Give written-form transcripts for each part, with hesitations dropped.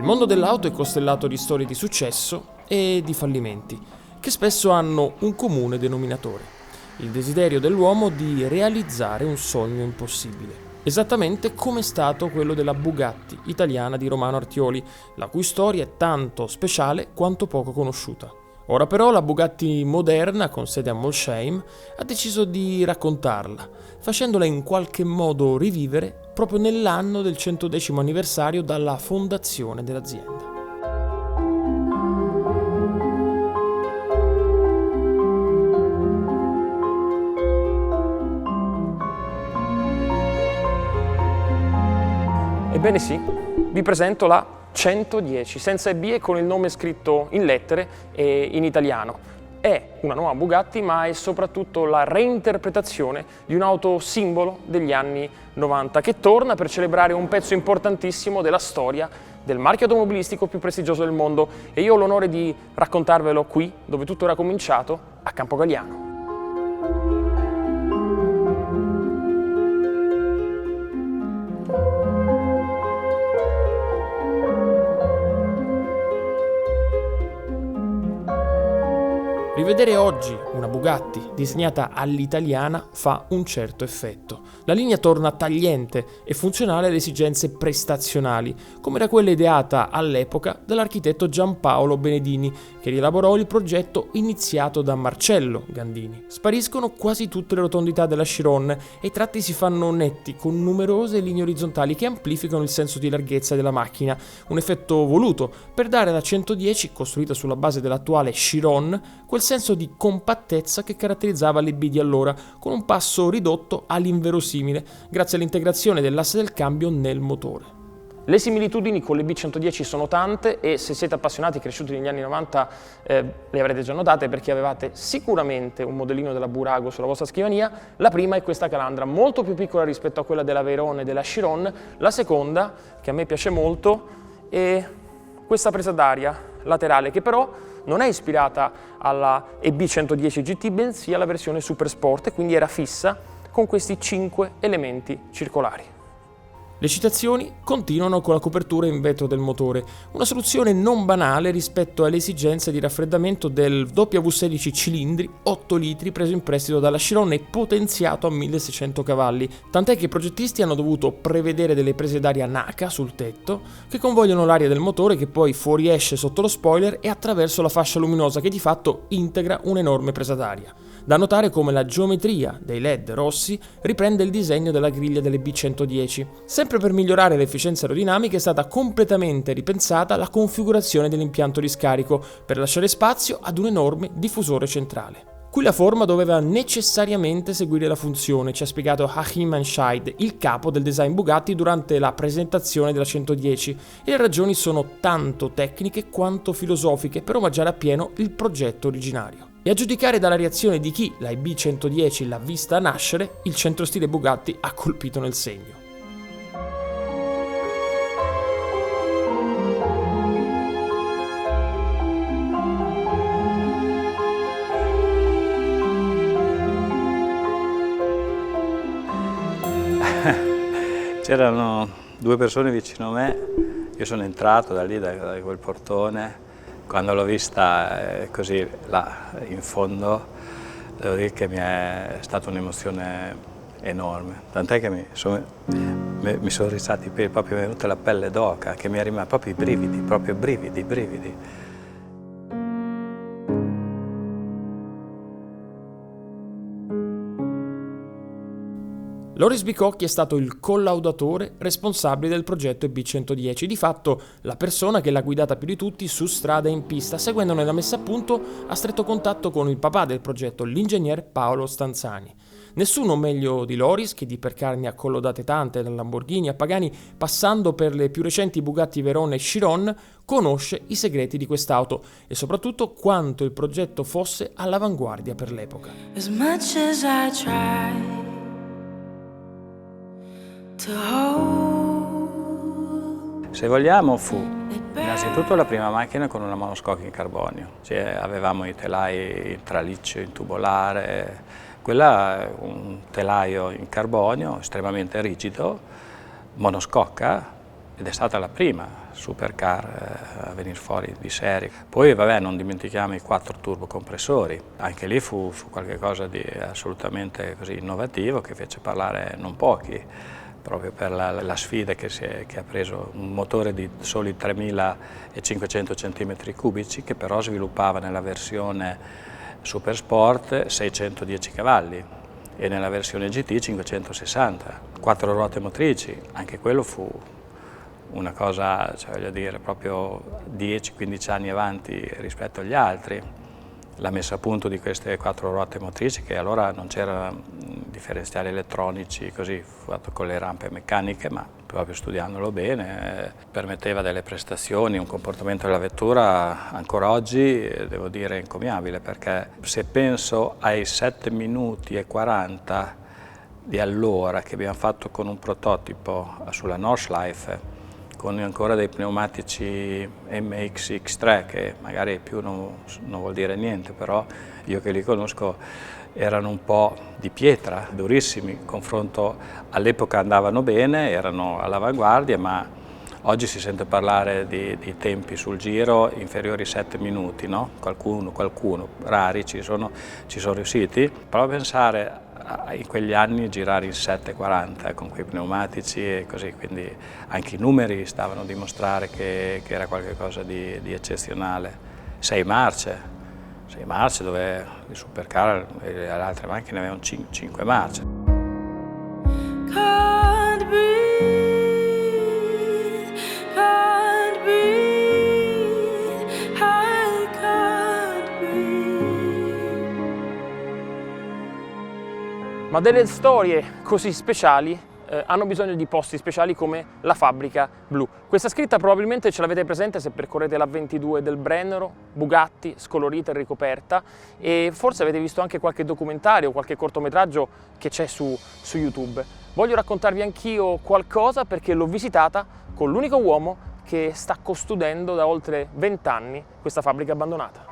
Il mondo dell'auto è costellato di storie di successo e di fallimenti, che spesso hanno un comune denominatore: il desiderio dell'uomo di realizzare un sogno impossibile. Esattamente come è stato quello della Bugatti italiana di Romano Artioli, la cui storia è tanto speciale quanto poco conosciuta. Ora però la Bugatti moderna, con sede a Molsheim, ha deciso di raccontarla, facendola in qualche modo rivivere proprio nell'anno del 110° anniversario dalla fondazione dell'azienda. Ebbene sì, vi presento la 110, senza EB e con il nome scritto in lettere e in italiano. È una nuova Bugatti, ma è soprattutto la reinterpretazione di un'auto simbolo degli anni 90 che torna per celebrare un pezzo importantissimo della storia del marchio automobilistico più prestigioso del mondo, e io ho l'onore di raccontarvelo qui, dove tutto era cominciato, a Campo Galliano. Rivedere oggi una Bugatti disegnata all'italiana fa un certo effetto. La linea torna tagliente e funzionale alle esigenze prestazionali, come era quella ideata all'epoca dall'architetto Giampaolo Benedini, che rielaborò il progetto iniziato da Marcello Gandini. Spariscono quasi tutte le rotondità della Chiron e i tratti si fanno netti, con numerose linee orizzontali che amplificano il senso di larghezza della macchina, un effetto voluto per dare alla 110, costruita sulla base dell'attuale Chiron, quel senso di compattezza che caratterizzava le B di allora, con un passo ridotto all'inverosimile, grazie all'integrazione dell'asse del cambio nel motore. Le similitudini con le B110 sono tante e se siete appassionati cresciuti negli anni 90 le avrete già notate, perché avevate sicuramente un modellino della Burago sulla vostra scrivania. La prima è questa calandra, molto più piccola rispetto a quella della Veyron e della Chiron. La seconda, che a me piace molto, è questa presa d'aria laterale, che però non è ispirata alla EB110 GT, bensì alla versione Super Sport, e quindi era fissa con questi 5 elementi circolari. Le citazioni continuano con la copertura in vetro del motore, una soluzione non banale rispetto alle esigenze di raffreddamento del W16 cilindri 8 litri preso in prestito dalla Chiron e potenziato a 1600 cavalli, tant'è che i progettisti hanno dovuto prevedere delle prese d'aria NACA sul tetto che convogliano l'aria del motore, che poi fuoriesce sotto lo spoiler e attraverso la fascia luminosa, che di fatto integra un'enorme presa d'aria. Da notare come la geometria dei LED rossi riprende il disegno della griglia delle B110. Sempre per migliorare l'efficienza aerodinamica è stata completamente ripensata la configurazione dell'impianto di scarico per lasciare spazio ad un enorme diffusore centrale. Qui la forma doveva necessariamente seguire la funzione, ci ha spiegato Achim Anscheid, il capo del design Bugatti, durante la presentazione della 110, e le ragioni sono tanto tecniche quanto filosofiche per omaggiare appieno il progetto originario. E a giudicare dalla reazione di chi la EB110 l'ha vista nascere, il centrostile Bugatti ha colpito nel segno. C'erano due persone vicino a me, io sono entrato da lì, da quel portone, quando l'ho vista così là in fondo, devo dire che mi è stata un'emozione enorme, tant'è che mi sono rizzati i piedi, proprio mi è venuta la pelle d'oca, che mi è rimasta proprio i brividi, proprio brividi. Loris Bicocchi è stato il collaudatore responsabile del progetto EB110, di fatto la persona che l'ha guidata più di tutti su strada e in pista, seguendone la messa a punto a stretto contatto con il papà del progetto, l'ingegner Paolo Stanzani. Nessuno meglio di Loris, che di percar ne ha collaudate tante, da Lamborghini a Pagani, passando per le più recenti Bugatti Veyron e Chiron, conosce i segreti di quest'auto e soprattutto quanto il progetto fosse all'avanguardia per l'epoca. As much as I try to hold. Se vogliamo fu innanzitutto la prima macchina con una monoscocca in carbonio, cioè avevamo i telai in traliccio, in tubolare, quella è un telaio in carbonio estremamente rigido, monoscocca, ed è stata la prima supercar a venire fuori di serie. Poi vabbè, non dimentichiamo i 4 turbocompressori, anche lì fu qualcosa di assolutamente così innovativo che fece parlare non pochi, proprio per la sfida che ha preso un motore di soli 3500 cm3 che però sviluppava nella versione Super Sport 610 cavalli e nella versione GT 560, 4 ruote motrici, anche quello fu una cosa, cioè, voglio dire, proprio 10-15 anni avanti rispetto agli altri. La messa a punto di queste 4 ruote motrici, che allora non c'erano differenziali elettronici, così, fatto con le rampe meccaniche, ma proprio studiandolo bene, permetteva delle prestazioni, un comportamento della vettura ancora oggi, devo dire, encomiabile, perché se penso ai 7 minuti e 40 di allora che abbiamo fatto con un prototipo sulla Nordschleife, con ancora dei pneumatici MXX3 che magari più non vuol dire niente, però io che li conosco erano un po' di pietra, durissimi, in confronto all'epoca andavano bene, erano all'avanguardia, ma oggi si sente parlare di tempi sul giro inferiori ai 7 minuti, no? Qualcuno, rari ci sono riusciti. Prova a pensare in quegli anni girare in 7,40 con quei pneumatici e così, quindi anche i numeri stavano a dimostrare che era qualcosa di eccezionale. 6 marce dove i supercar e le altre macchine avevano 5 marce. Can't breathe, can't breathe, I can't breathe. Ma delle storie così speciali hanno bisogno di posti speciali come la Fabbrica Blu. Questa scritta probabilmente ce l'avete presente se percorrete la 22 del Brennero, Bugatti, scolorita e ricoperta, e forse avete visto anche qualche documentario, qualche cortometraggio che c'è su YouTube. Voglio raccontarvi anch'io qualcosa perché l'ho visitata con l'unico uomo che sta custodendo da oltre 20 anni questa fabbrica abbandonata.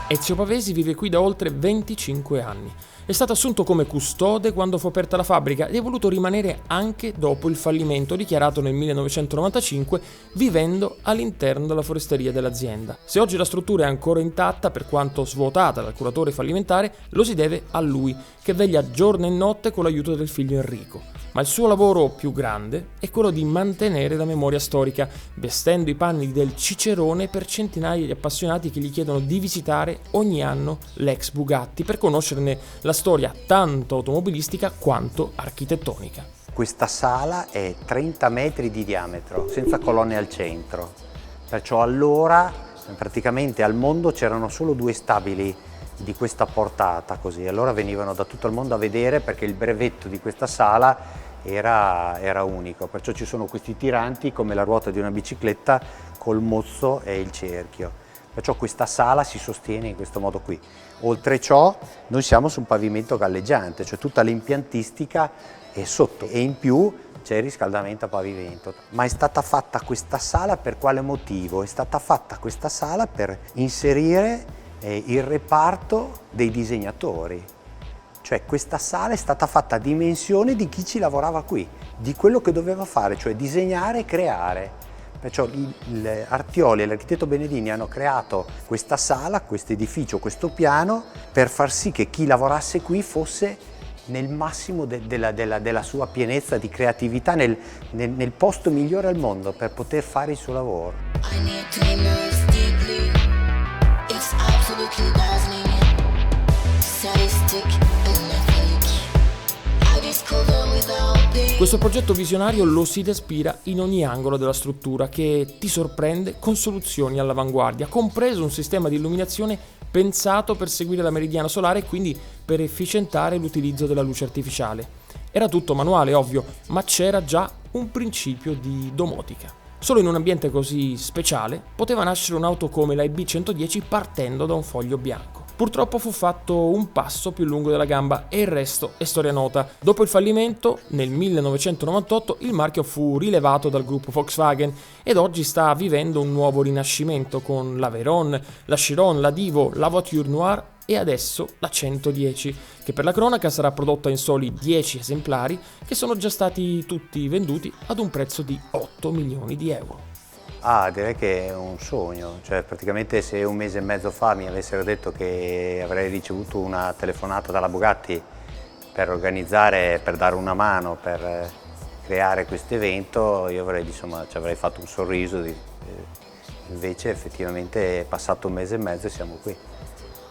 Ezio Pavesi vive qui da oltre 25 anni. È stato assunto come custode quando fu aperta la fabbrica ed è voluto rimanere anche dopo il fallimento dichiarato nel 1995, vivendo all'interno della foresteria dell'azienda. Se oggi la struttura è ancora intatta, per quanto svuotata dal curatore fallimentare, lo si deve a lui, che veglia giorno e notte con l'aiuto del figlio Enrico. Ma il suo lavoro più grande è quello di mantenere la memoria storica, vestendo i panni del cicerone per centinaia di appassionati che gli chiedono di visitare ogni anno l'ex Bugatti per conoscerne la storia tanto automobilistica quanto architettonica. Questa sala è 30 metri di diametro, senza colonne al centro, perciò allora praticamente al mondo c'erano solo 2 stabili di questa portata, così allora venivano da tutto il mondo a vedere perché il brevetto di questa sala era unico, perciò ci sono questi tiranti come la ruota di una bicicletta col mozzo e il cerchio, perciò questa sala si sostiene in questo modo qui. Oltre ciò noi siamo su un pavimento galleggiante, cioè tutta l'impiantistica è sotto e in più c'è il riscaldamento a pavimento. Ma è stata fatta questa sala per quale motivo? È stata fatta questa sala per inserire il reparto dei disegnatori. Cioè questa sala è stata fatta a dimensione di chi ci lavorava qui, di quello che doveva fare, cioè disegnare e creare. Perciò Artioli e l'architetto Benedini hanno creato questa sala, questo edificio, questo piano, per far sì che chi lavorasse qui fosse nel massimo della sua pienezza di creatività, nel posto migliore al mondo per poter fare il suo lavoro. I need to immerse deeply. It's absolutely dazzling. Sadistic and athletic. I discover without pain. Questo progetto visionario lo si respira in ogni angolo della struttura, che ti sorprende con soluzioni all'avanguardia, compreso un sistema di illuminazione pensato per seguire la meridiana solare e quindi per efficientare l'utilizzo della luce artificiale. Era tutto manuale, ovvio, ma c'era già un principio di domotica. Solo in un ambiente così speciale poteva nascere un'auto come la EB110 partendo da un foglio bianco. Purtroppo fu fatto un passo più lungo della gamba e il resto è storia nota. Dopo il fallimento, nel 1998, il marchio fu rilevato dal gruppo Volkswagen ed oggi sta vivendo un nuovo rinascimento con la Veyron, la Chiron, la Divo, la Voiture Noire e adesso la 110, che per la cronaca sarà prodotta in soli 10 esemplari che sono già stati tutti venduti ad un prezzo di 8 milioni di euro. Direi che è un sogno, cioè praticamente se un mese e mezzo fa mi avessero detto che avrei ricevuto una telefonata dalla Bugatti per organizzare, per dare una mano, per creare questo evento, io avrei, insomma, ci avrei fatto un sorriso, invece effettivamente è passato un mese e mezzo e siamo qui.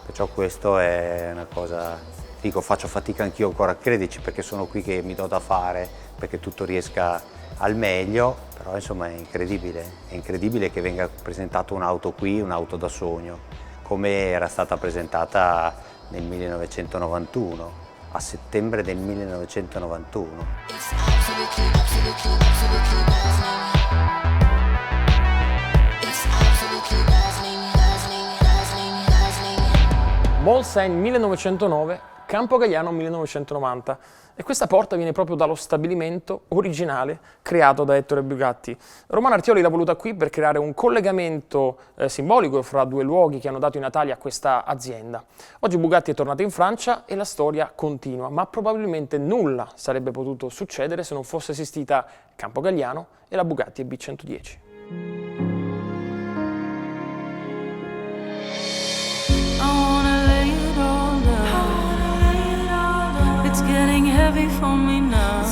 Perciò questo è una cosa, dico, faccio fatica anch'io ancora a crederci perché sono qui che mi do da fare, perché tutto riesca al meglio, però insomma è incredibile che venga presentata un'auto qui, un'auto da sogno, come era stata presentata nel 1991, a settembre del 1991. It's absolutely dazzling. It's absolutely dazzling. Molsheim 1909, Campo Galliano 1990. E questa porta viene proprio dallo stabilimento originale creato da Ettore Bugatti. Romano Artioli l'ha voluta qui per creare un collegamento simbolico fra due luoghi che hanno dato i natali a questa azienda. Oggi Bugatti è tornato in Francia e la storia continua, ma probabilmente nulla sarebbe potuto succedere se non fosse esistita Campo Galliano e la Bugatti EB110. It's getting heavy for me now.